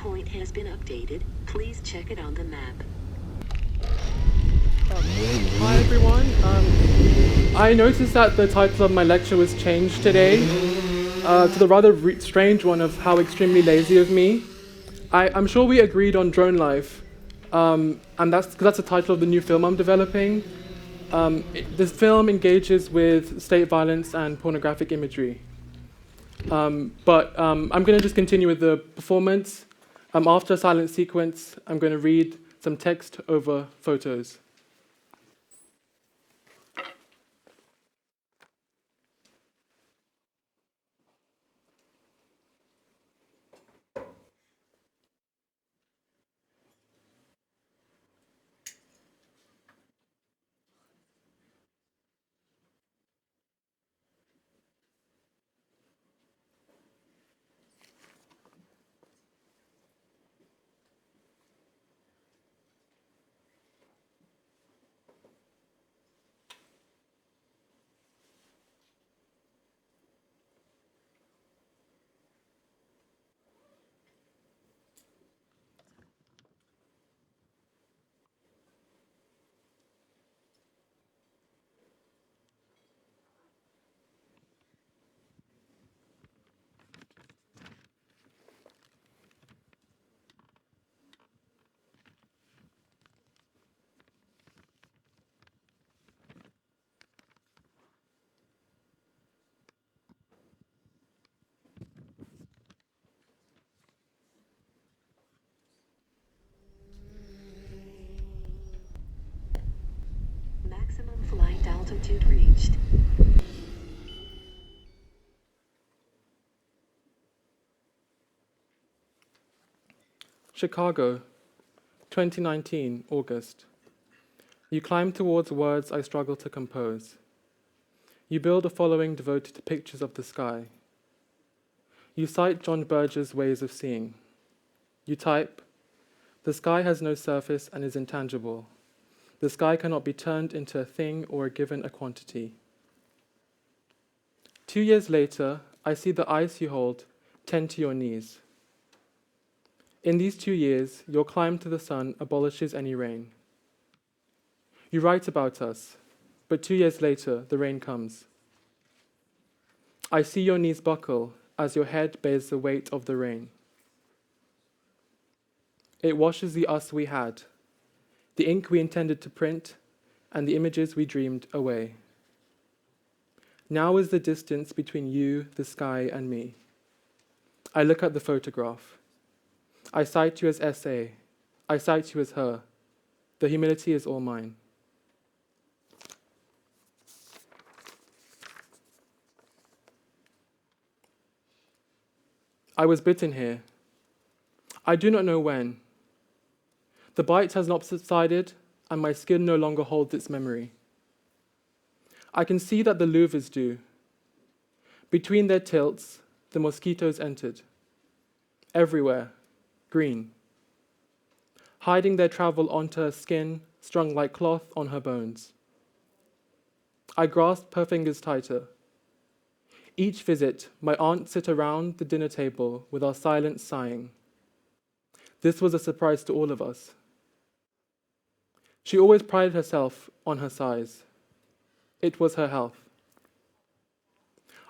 point has been updated. Please check it on the map. Hi everyone. I noticed that the title of my lecture was changed today to the rather strange one of how extremely lazy of me. I'm sure we agreed on drone life, and that's because that's the title of the new film I'm developing. This film engages with state violence and pornographic imagery. But I'm going to just continue with the performance. After a silent sequence, I'm going to read some text over photos. Maximum flight altitude reached. Chicago, 2019, August. You climb towards words I struggle to compose. You build a following devoted to pictures of the sky. You cite John Berger's ways of seeing. You type, the sky has no surface and is intangible. The sky cannot be turned into a thing or given a quantity. 2 years later, I see the ice you hold tend to your knees. In these 2 years, your climb to the sun abolishes any rain. You write about us, but 2 years later, the rain comes. I see your knees buckle as your head bears the weight of the rain. It washes the us we had, the ink we intended to print, and the images we dreamed away. Now is the distance between you, the sky, and me. I look at the photograph. I cite you as SA. I cite you as her. The humility is all mine. I was bitten here. I do not know when. The bite has not subsided, and my skin no longer holds its memory. I can see that the louvers do. Between their tilts, the mosquitoes entered. Everywhere, green. Hiding their travel onto her skin, strung like cloth on her bones. I grasped her fingers tighter. Each visit, my aunt sit around the dinner table with our silent sighing. This was a surprise to all of us. She always prided herself on her size. It was her health.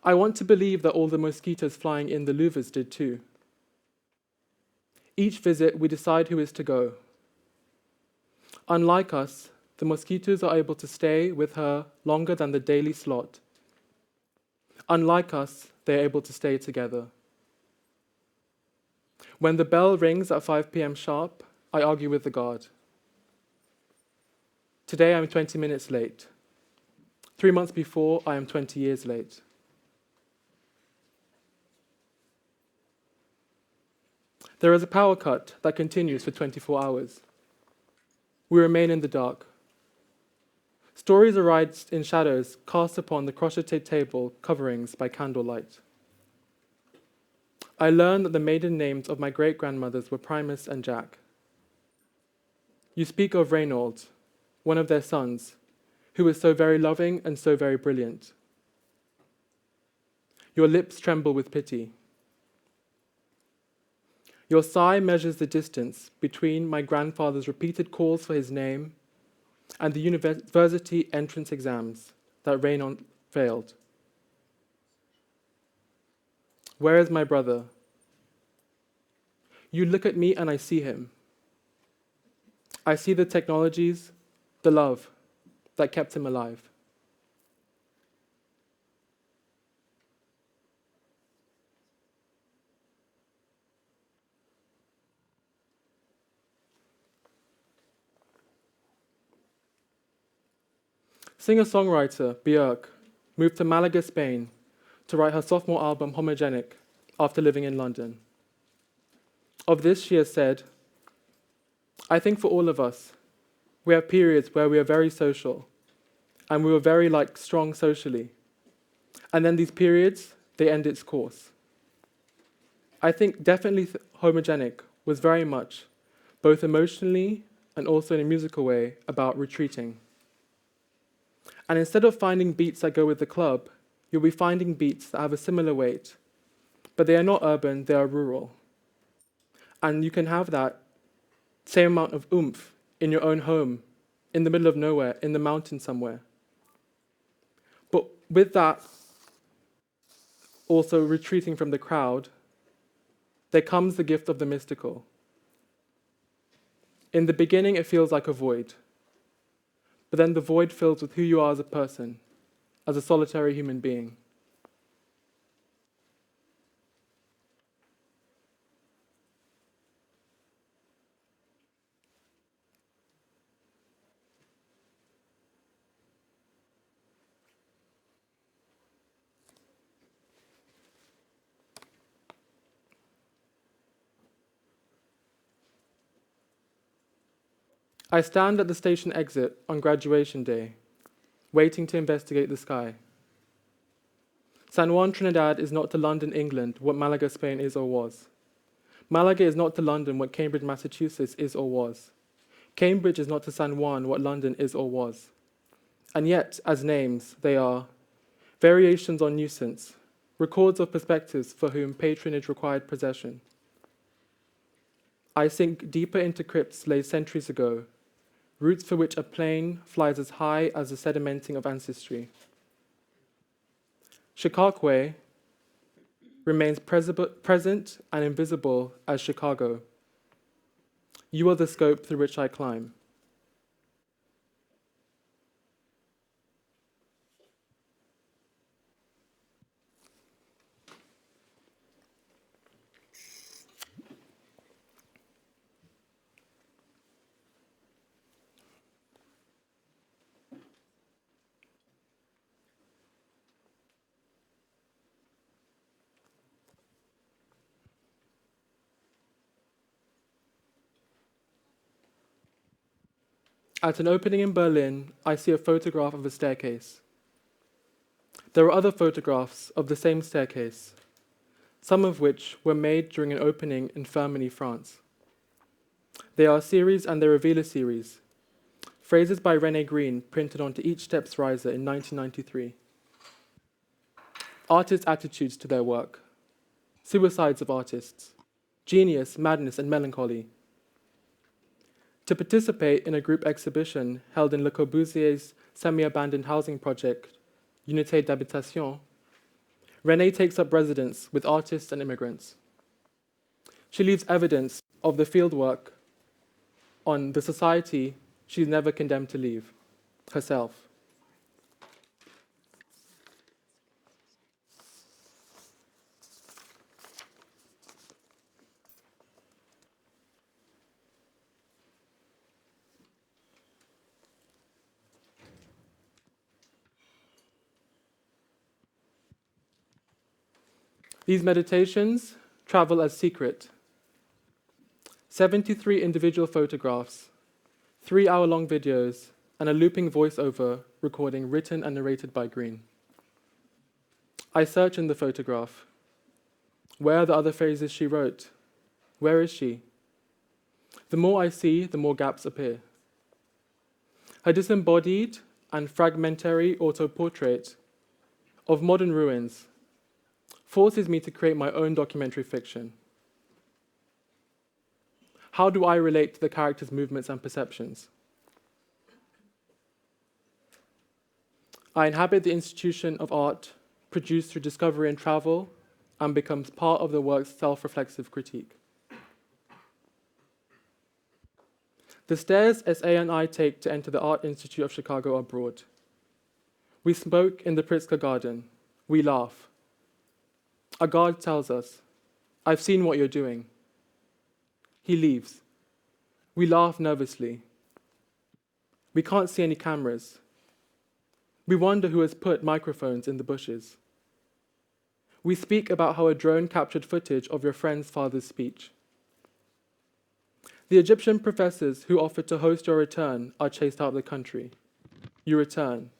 I want to believe that all the mosquitoes flying in the louvers did too. Each visit, we decide who is to go. Unlike us, the mosquitoes are able to stay with her longer than the daily slot. Unlike us, they are able to stay together. When the bell rings at 5 p.m. sharp, I argue with the guard. Today I'm 20 minutes late. 3 months before, I am 20 years late. There is a power cut that continues for 24 hours. We remain in the dark. Stories arise in shadows cast upon the crocheted table coverings by candlelight. I learn that the maiden names of my great-grandmothers were Primus and Jack. You speak of Reynold, one of their sons, who was so very loving and so very brilliant. Your lips tremble with pity. Your sigh measures the distance between my grandfather's repeated calls for his name and the university entrance exams that Raynon failed. Where is my brother? You look at me and I see him. I see the technologies, the love that kept him alive. Singer-songwriter Björk moved to Malaga, Spain to write her sophomore album Homogenic after living in London. Of this, she has said, I think for all of us, we have periods where we are very social and we were very strong socially. And then these periods, they end its course. I think definitely Homogenic was very much, both emotionally and also in a musical way, about retreating. And instead of finding beats that go with the club, you'll be finding beats that have a similar weight, but they are not urban, they are rural. And you can have that same amount of oomph in your own home, in the middle of nowhere, in the mountains somewhere. But with that, also retreating from the crowd, there comes the gift of the mystical. In the beginning, it feels like a void. But then the void fills with who you are as a person, as a solitary human being. I stand at the station exit on graduation day, waiting to investigate the sky. San Juan, Trinidad is not to London, England, what Malaga, Spain is or was. Malaga is not to London what Cambridge, Massachusetts is or was. Cambridge is not to San Juan what London is or was. And yet, as names, they are variations on nuisance, records of perspectives for whom patronage required possession. I sink deeper into crypts laid centuries ago, roots for which a plane flies as high as the sedimenting of ancestry. Chicago remains present and invisible as Chicago. You are the scope through which I climb. At an opening in Berlin, I see a photograph of a staircase. There are other photographs of the same staircase, some of which were made during an opening in Firminy, France. They are a series and they reveal a series. Phrases by René Green printed onto each steps riser in 1993. Artists' attitudes to their work. Suicides of artists. Genius, madness, and melancholy. To participate in a group exhibition held in Le Corbusier's semi-abandoned housing project, Unité d'Habitation, René takes up residence with artists and immigrants. She leaves evidence of the fieldwork on the society she's never condemned to leave, herself. These meditations travel as secret. 73 individual photographs, 3-hour-long videos, and a looping voiceover recording written and narrated by Green. I search in the photograph. Where are the other phrases she wrote? Where is she? The more I see, the more gaps appear. Her disembodied and fragmentary autoportrait of modern ruins forces me to create my own documentary fiction. How do I relate to the character's movements and perceptions? I inhabit the institution of art produced through discovery and travel and becomes part of the work's self-reflexive critique. The stairs S.A. and I take to enter the Art Institute of Chicago are broad. We smoke in the Pritzker Garden. We laugh. A guard tells us, "I've seen what you're doing." He leaves. We laugh nervously. We can't see any cameras. We wonder who has put microphones in the bushes. We speak about how a drone captured footage of your friend's father's speech. The Egyptian professors who offered to host your return are chased out of the country. You return.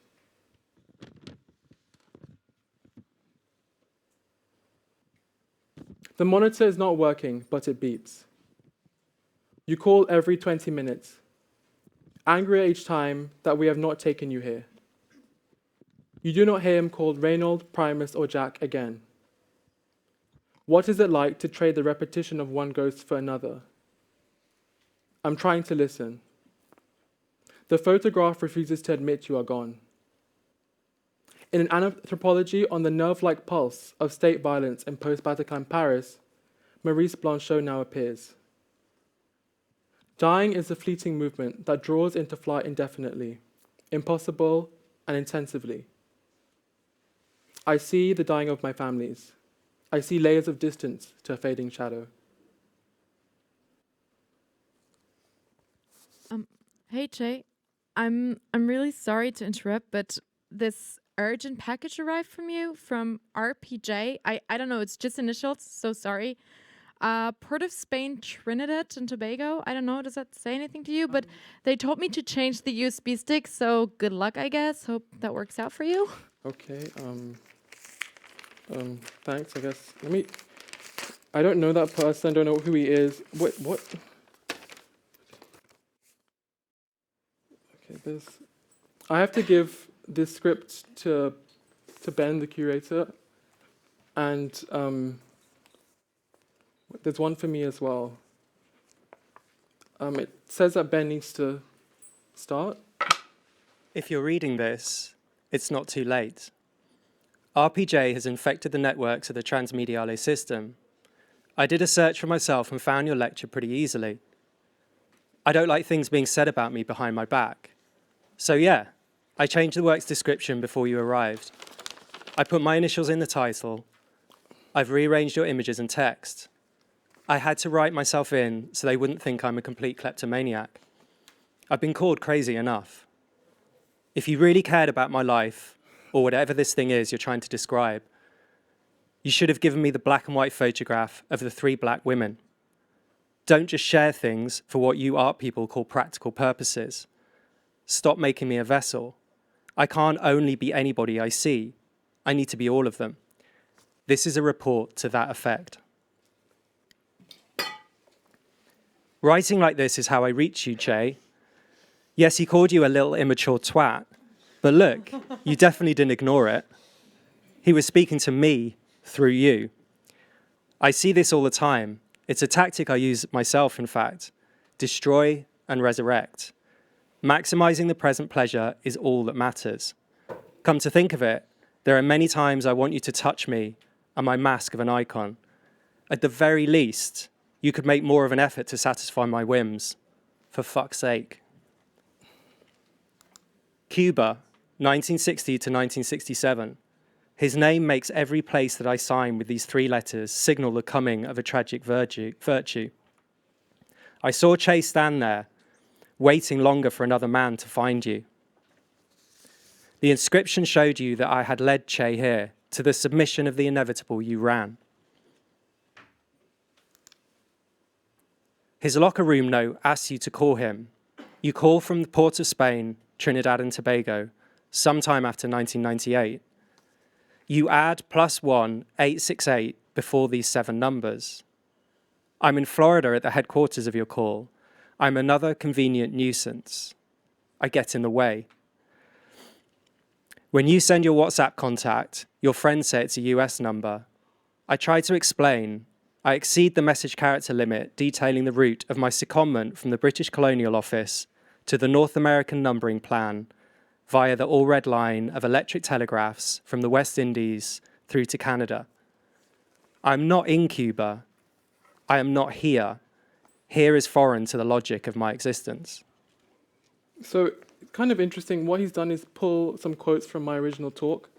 The monitor is not working, but it beeps. You call every 20 minutes, angry each time that we have not taken you here. You do not hear him called Reynold, Primus, or Jack again. What is it like to trade the repetition of one ghost for another? I'm trying to listen. The photograph refuses to admit you are gone. In an anthropology on the nerve-like pulse of state violence in post-Bataclan Paris, Maurice Blanchot now appears. Dying is a fleeting movement that draws into flight indefinitely, impossible and intensively. I see the dying of my families. I see layers of distance to a fading shadow. Hey Che, I'm really sorry to interrupt, but this urgent package arrived from you from RPJ. I don't know, it's just initials, so sorry. Port of Spain, Trinidad and Tobago. I don't know, does that say anything to you? But they told me to change the USB stick, so good luck, I guess. Hope that works out for you. Okay, thanks, I guess. I don't know that person, I don't know who he is. What? Okay, I have to give this script to Ben, the curator, and there's one for me as well. It says that Ben needs to start. If you're reading this, it's not too late. RPJ has infected the networks of the Transmediale system. I did a search for myself and found your lecture pretty easily. I don't like things being said about me behind my back. So yeah, I changed the work's description before you arrived. I put my initials in the title. I've rearranged your images and text. I had to write myself in so they wouldn't think I'm a complete kleptomaniac. I've been called crazy enough. If you really cared about my life, or whatever this thing is you're trying to describe, you should have given me the black and white photograph of the 3 black women. Don't just share things for what you art people call practical purposes. Stop making me a vessel. I can't only be anybody I see. I need to be all of them. This is a report to that effect. Writing like this is how I reach you, Che. Yes, he called you a little immature twat, but look, you definitely didn't ignore it. He was speaking to me through you. I see this all the time. It's a tactic I use myself, in fact. Destroy and resurrect. Maximizing the present pleasure is all that matters. Come to think of it, there are many times I want you to touch me and my mask of an icon. At the very least, you could make more of an effort to satisfy my whims. For fuck's sake. Cuba, 1960 to 1967. His name makes every place that I sign with these 3 letters signal the coming of a tragic virtue. I saw Che stand there, waiting longer for another man to find you. The inscription showed you that I had led Che here to the submission of the inevitable you ran. His locker room note asks you to call him. You call from the port of Spain, Trinidad and Tobago, sometime after 1998. You add +1 868 before these 7 numbers. I'm in Florida at the headquarters of your call. I'm another convenient nuisance. I get in the way. When you send your WhatsApp contact, your friends say it's a US number. I try to explain. I exceed the message character limit detailing the route of my secondment from the British Colonial Office to the North American numbering plan via the all-red line of electric telegraphs from the West Indies through to Canada. I'm not in Cuba. I am not here. Here is foreign to the logic of my existence. So, kind of interesting. What he's done is pull some quotes from my original talk.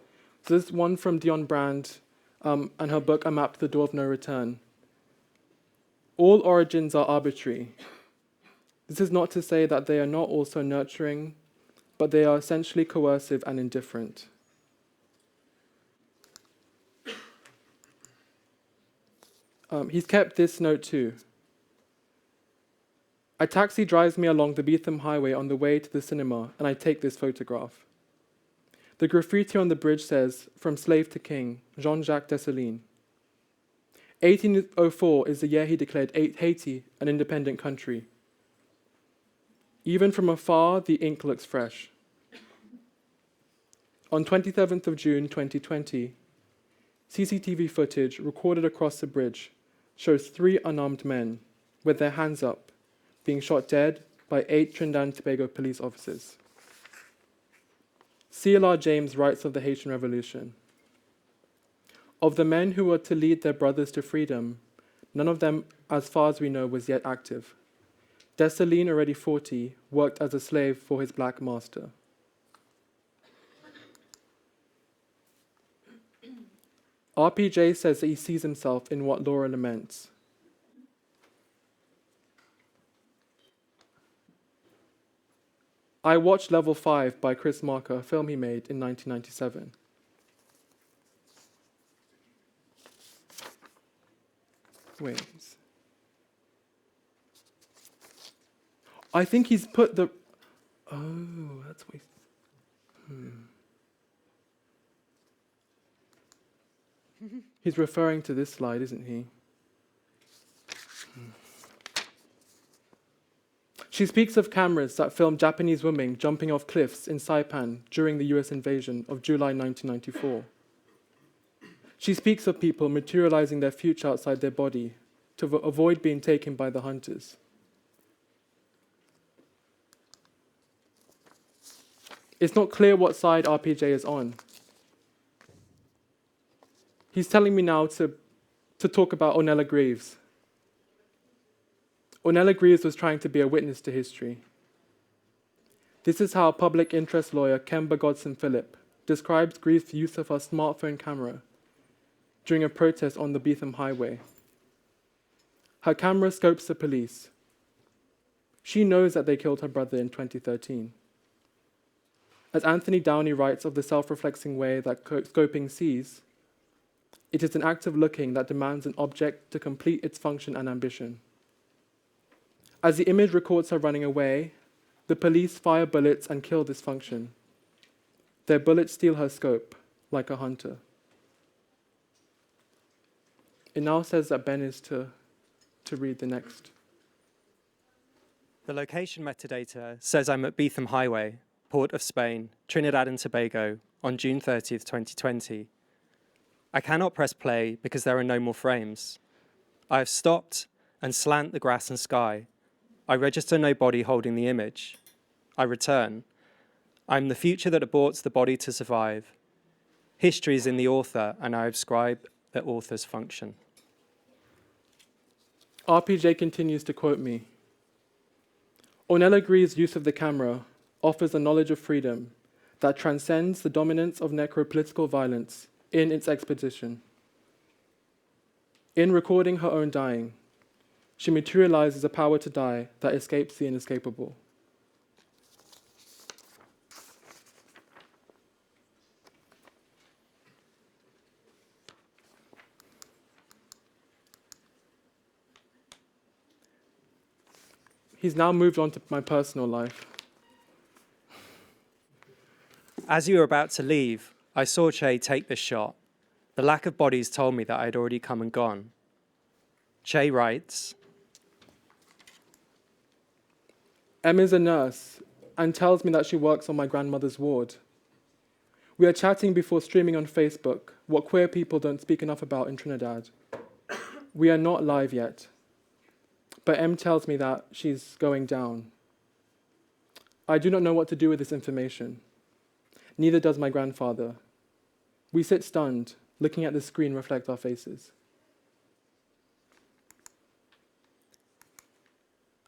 So this is one from Dion Brand and her book, A Map to the Door of No Return. All origins are arbitrary. This is not to say that they are not also nurturing, but they are essentially coercive and indifferent. He's kept this note too. A taxi drives me along the Beetham Highway on the way to the cinema, and I take this photograph. The graffiti on the bridge says, "From slave to king, Jean-Jacques Dessalines." 1804 is the year he declared Haiti an independent country. Even from afar, the ink looks fresh. On 27th of June 2020, CCTV footage recorded across the bridge shows 3 unarmed men with their hands up being shot dead by 8 Trinidad and Tobago police officers. CLR James writes of the Haitian Revolution. Of the men who were to lead their brothers to freedom, none of them, as far as we know, was yet active. Dessalines, already 40, worked as a slave for his black master. RPJ says that he sees himself in what Laura laments. I watched Level 5 by Chris Marker, a film he made in 1997. Wait. I think he's put the... Oh, that's what He's referring to this slide, isn't he? She speaks of cameras that filmed Japanese women jumping off cliffs in Saipan during the US invasion of July 1994. She speaks of people materializing their future outside their body to avoid being taken by the hunters. It's not clear what side RPJ is on. He's telling me now to talk about Ornella Greaves. Ornella Greaves was trying to be a witness to history. This is how public interest lawyer Kemba Godson Phillip describes Greaves' use of her smartphone camera during a protest on the Beetham Highway. Her camera scopes the police. She knows that they killed her brother in 2013. As Anthony Downey writes of the self-reflexing way that scoping sees, it is an act of looking that demands an object to complete its function and ambition. As the image records her running away, the police fire bullets and kill this function. Their bullets steal her scope, like a hunter. It now says that Ben is to read the next. The location metadata says I'm at Beetham Highway, Port of Spain, Trinidad and Tobago, on June 30th, 2020. I cannot press play because there are no more frames. I have stopped and slant the grass and sky. I register no body holding the image. I return. I am the future that aborts the body to survive. History is in the author, and I ascribe the author's function. RPJ continues to quote me. Ornella Greaves' use of the camera offers a knowledge of freedom that transcends the dominance of necropolitical violence in its expedition. In recording her own dying, she materializes a power to die that escapes the inescapable. He's now moved on to my personal life. As you were about to leave, I saw Che take this shot. The lack of bodies told me that I had already come and gone. Che writes, Emma's a nurse and tells me that she works on my grandmother's ward. We are chatting before streaming on Facebook what queer people don't speak enough about in Trinidad. We are not live yet, but M tells me that she's going down. I do not know what to do with this information. Neither does my grandfather. We sit stunned, looking at the screen reflect our faces.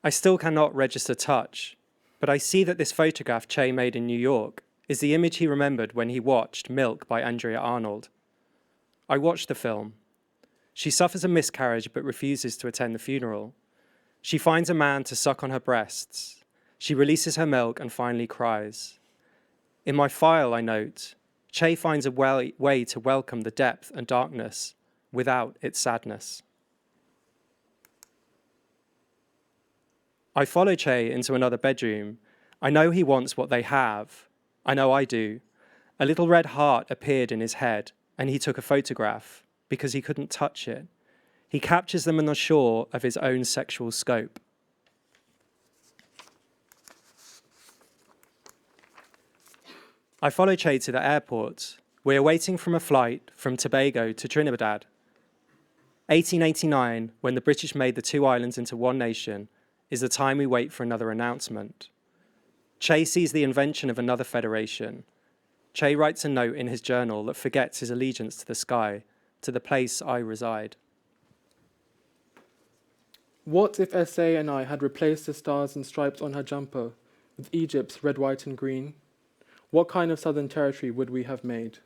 I still cannot register touch, but I see that this photograph Che made in New York is the image he remembered when he watched Milk by Andrea Arnold. I watched the film. She suffers a miscarriage but refuses to attend the funeral. She finds a man to suck on her breasts. She releases her milk and finally cries. In my file, I note, Che finds a way to welcome the depth and darkness without its sadness. I follow Che into another bedroom. I know he wants what they have. I know I do. A little red heart appeared in his head, and he took a photograph because he couldn't touch it. He captures them on the shore of his own sexual scope. I follow Che to the airport. We are waiting from a flight from Tobago to Trinidad. 1889, when the British made the two islands into one nation, is the time we wait for another announcement. Che sees the invention of another federation. Che writes a note in his journal that forgets his allegiance to the sky, to the place I reside. What if SA and I had replaced the stars and stripes on her jumper with Egypt's red, white, and green? What kind of southern territory would we have made?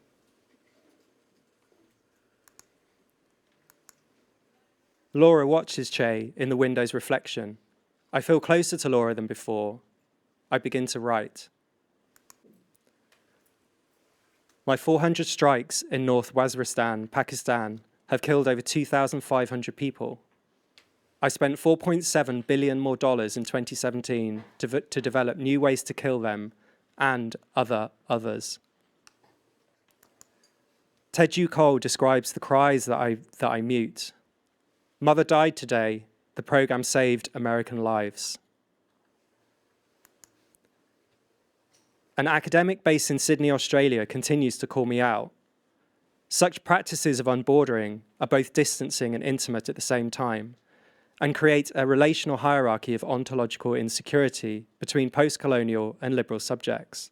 Laura watches Che in the window's reflection. I feel closer to Laura than before. I begin to write. My 400 strikes in North Waziristan, Pakistan, have killed over 2,500 people. I spent $4.7 billion more in 2017 to develop new ways to kill them and others. Teju Cole describes the cries that I mute. Mother died today. The program saved American lives. An academic based in Sydney, Australia, continues to call me out. Such practices of unbordering are both distancing and intimate at the same time, and create a relational hierarchy of ontological insecurity between post-colonial and liberal subjects.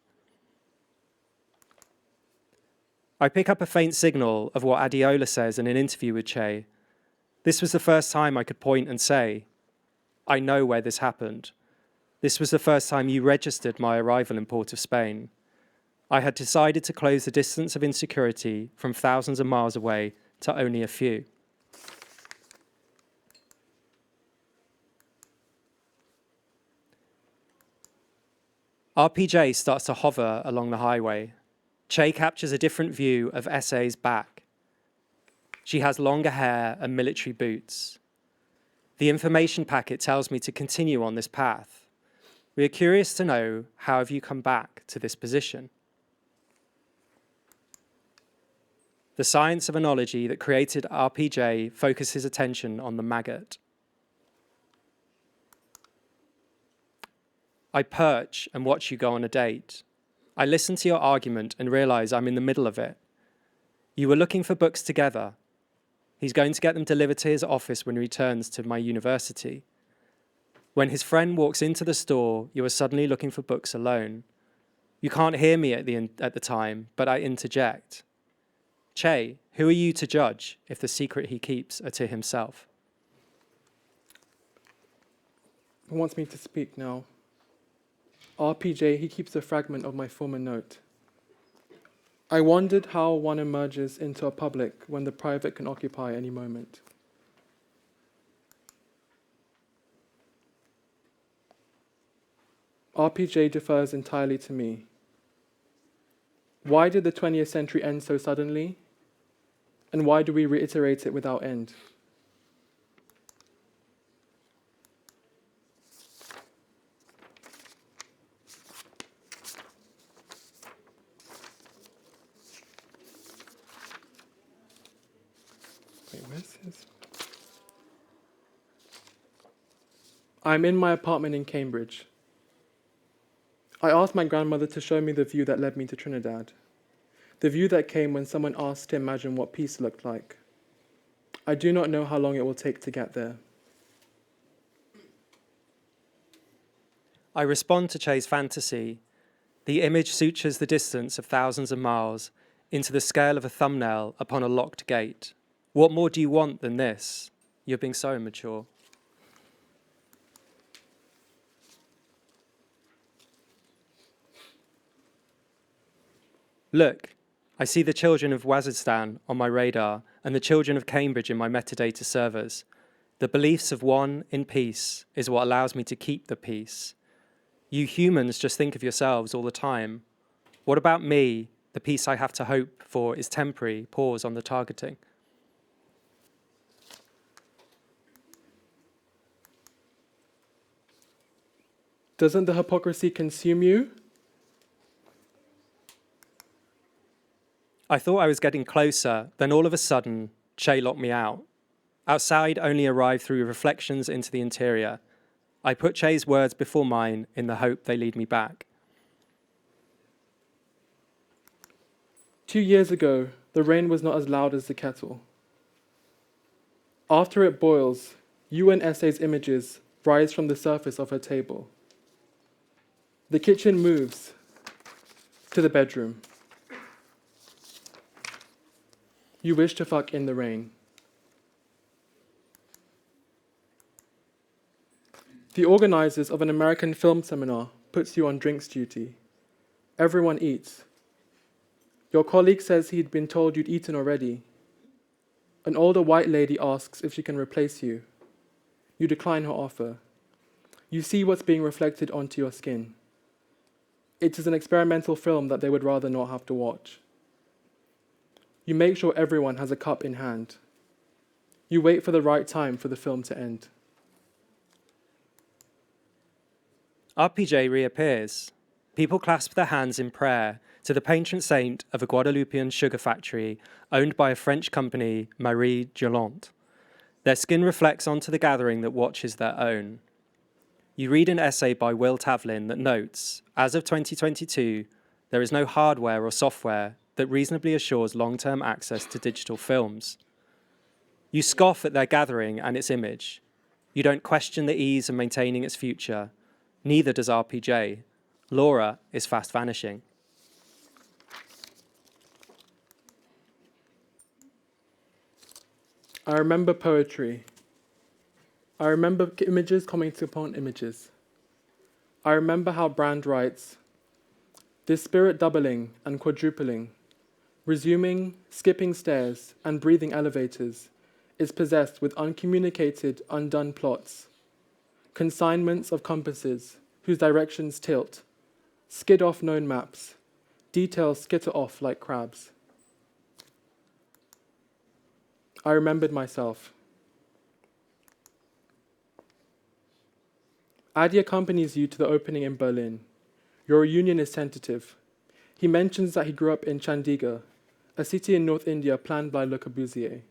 I pick up a faint signal of what Adeola says in an interview with Che. This was the first time I could point and say, I know where this happened. This was the first time you registered my arrival in Port of Spain. I had decided to close the distance of insecurity from thousands of miles away to only a few. RPJ starts to hover along the highway. Che captures a different view of SA's back. She has longer hair and military boots. The information packet tells me to continue on this path. We are curious to know, how have you come back to this position? The science of anology that created RPJ focuses attention on the maggot. I perch and watch you go on a date. I listen to your argument and realize I'm in the middle of it. You were looking for books together. He's going to get them delivered to his office when he returns to my university. When his friend walks into the store, you are suddenly looking for books alone. You can't hear me at the time, but I interject. Che, who are you to judge if the secret he keeps are to himself? He wants me to speak now. RPJ, he keeps a fragment of my former note. I wondered how one emerges into a public when the private can occupy any moment. RPJ defers entirely to me. Why did the 20th century end so suddenly? And why do we reiterate it without end? Wait, where's his? I'm in my apartment in Cambridge. I asked my grandmother to show me the view that led me to Trinidad, the view that came when someone asked to imagine what peace looked like. I do not know how long it will take to get there. I respond to Che's fantasy. The image sutures the distance of thousands of miles into the scale of a thumbnail upon a locked gate. What more do you want than this? You're being so immature. Look, I see the children of Waziristan on my radar and the children of Cambridge in my metadata servers. The beliefs of one in peace is what allows me to keep the peace. You humans just think of yourselves all the time. What about me? The peace I have to hope for is temporary. Pause on the targeting. Doesn't the hypocrisy consume you? I thought I was getting closer, then all of a sudden, Che locked me out. Outside only arrived through reflections into the interior. I put Che's words before mine in the hope they lead me back. 2 years ago, the rain was not as loud as the kettle. After it boils, UNSA's images rise from the surface of her table. The kitchen moves to the bedroom. You wish to fuck in the rain. The organizers of an American film seminar puts you on drinks duty. Everyone eats. Your colleague says he'd been told you'd eaten already. An older white lady asks if she can replace you. You decline her offer. You see what's being reflected onto your skin. It is an experimental film that they would rather not have to watch. You make sure everyone has a cup in hand. You wait for the right time for the film to end. RPJ reappears. People clasp their hands in prayer to the patron saint of a Guadeloupean sugar factory owned by a French company, Marie Giolante. Their skin reflects onto the gathering that watches their own. You read an essay by Will Tavlin that notes, as of 2022, there is no hardware or software that reasonably assures long-term access to digital films. You scoff at their gathering and its image. You don't question the ease of maintaining its future. Neither does RPJ. Laura is fast vanishing. I remember poetry. I remember images coming upon images. I remember how Brand writes, this spirit doubling and quadrupling, resuming, skipping stairs, and breathing elevators, is possessed with uncommunicated, undone plots, consignments of compasses whose directions tilt, skid off known maps, details skitter off like crabs. I remembered myself. Adi accompanies you to the opening in Berlin. Your reunion is tentative. He mentions that he grew up in Chandigarh, a city in North India planned by Le Corbusier.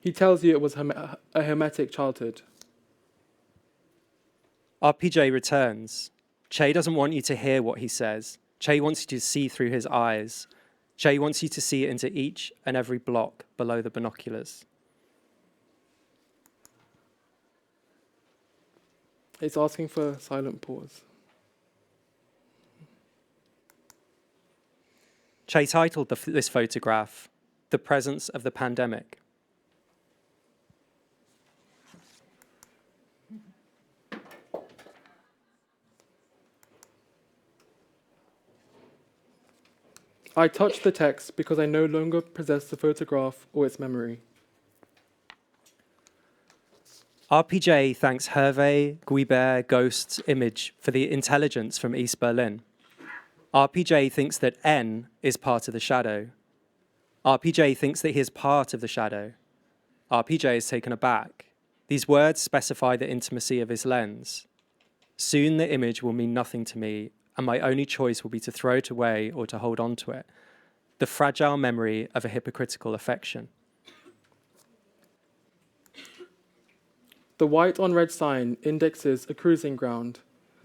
He tells you it was a hermetic childhood. RPJ returns. Che doesn't want you to hear what he says. Che wants you to see through his eyes. Che wants you to see into each and every block below the binoculars. It's asking for a silent pause. Che titled this photograph, The Presence of the Pandemic. I touch the text because I no longer possess the photograph or its memory. RPJ thanks Hervé Guibert Ghost's image for the intelligence from East Berlin. RPJ thinks that N is part of the shadow. RPJ thinks that he is part of the shadow. RPJ is taken aback. These words specify the intimacy of his lens. Soon the image will mean nothing to me, and my only choice will be to throw it away or to hold on to it. The fragile memory of a hypocritical affection. The white on red sign indexes a cruising ground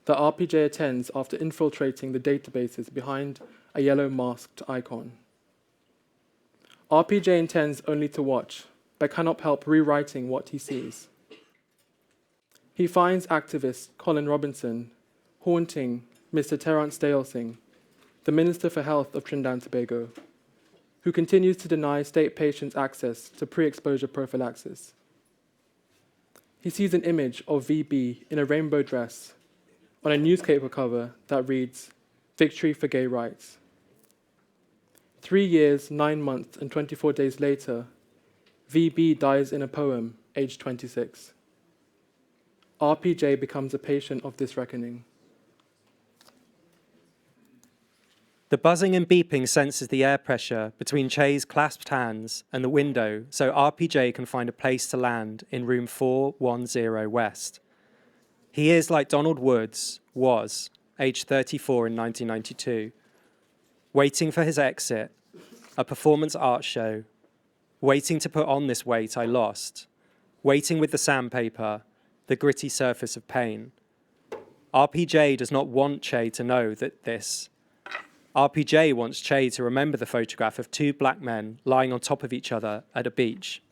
that RPJ attends after infiltrating the databases behind a yellow masked icon. RPJ intends only to watch, but cannot help rewriting what he sees. He finds activist Colin Robinson haunting Mr. Terence Dale Singh, the Minister for Health of Trinidad and Tobago, who continues to deny state patients access to pre-exposure prophylaxis. He sees an image of VB in a rainbow dress on a newspaper cover that reads, "Victory for Gay Rights." 3 years, 9 months, and 24 days later, VB dies in a poem, aged 26. RPJ becomes a patient of this reckoning. The buzzing and beeping senses the air pressure between Che's clasped hands and the window so RPJ can find a place to land in room 410 West. He is like Donald Woods was, aged 34 in 1992, waiting for his exit, a performance art show, waiting to put on this weight I lost, waiting with the sandpaper, the gritty surface of pain. RPJ does not want Che to know that this. RPJ wants Che to remember the photograph of two black men lying on top of each other at a beach.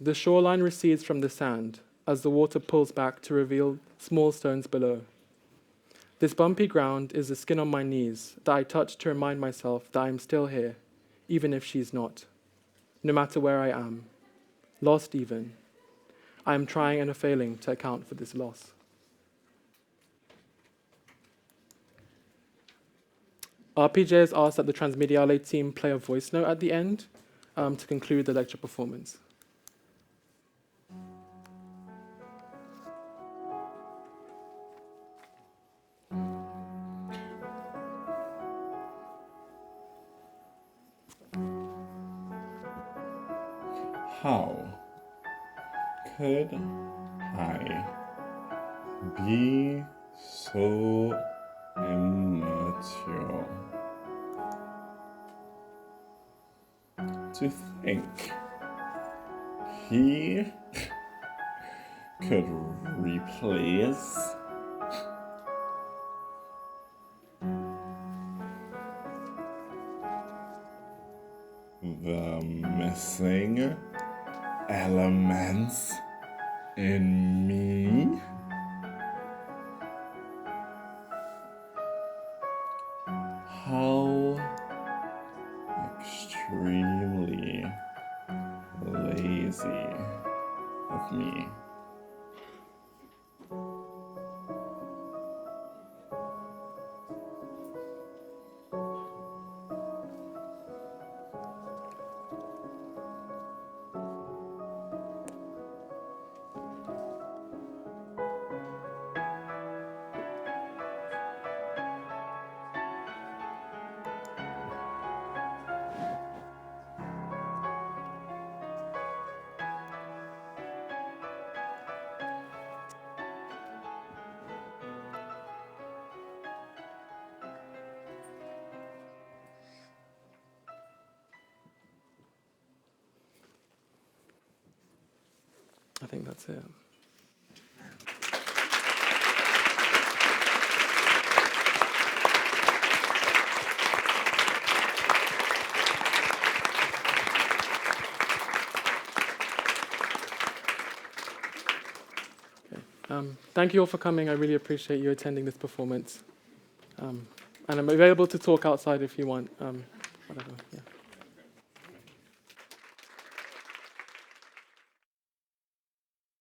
The shoreline recedes from the sand as the water pulls back to reveal small stones below. This bumpy ground is the skin on my knees that I touch to remind myself that I am still here, even if she's not. No matter where I am, lost even, I am trying and failing to account for this loss. RPJ has asked that the Transmediale team play a voice note at the end to conclude the lecture performance. How could I be so immature to think he could replace the missing elements in me? How extremely lazy of me. I think that's it. Thank you all for coming. I really appreciate you attending this performance. And I'm available to talk outside if you want. Whatever. Yeah.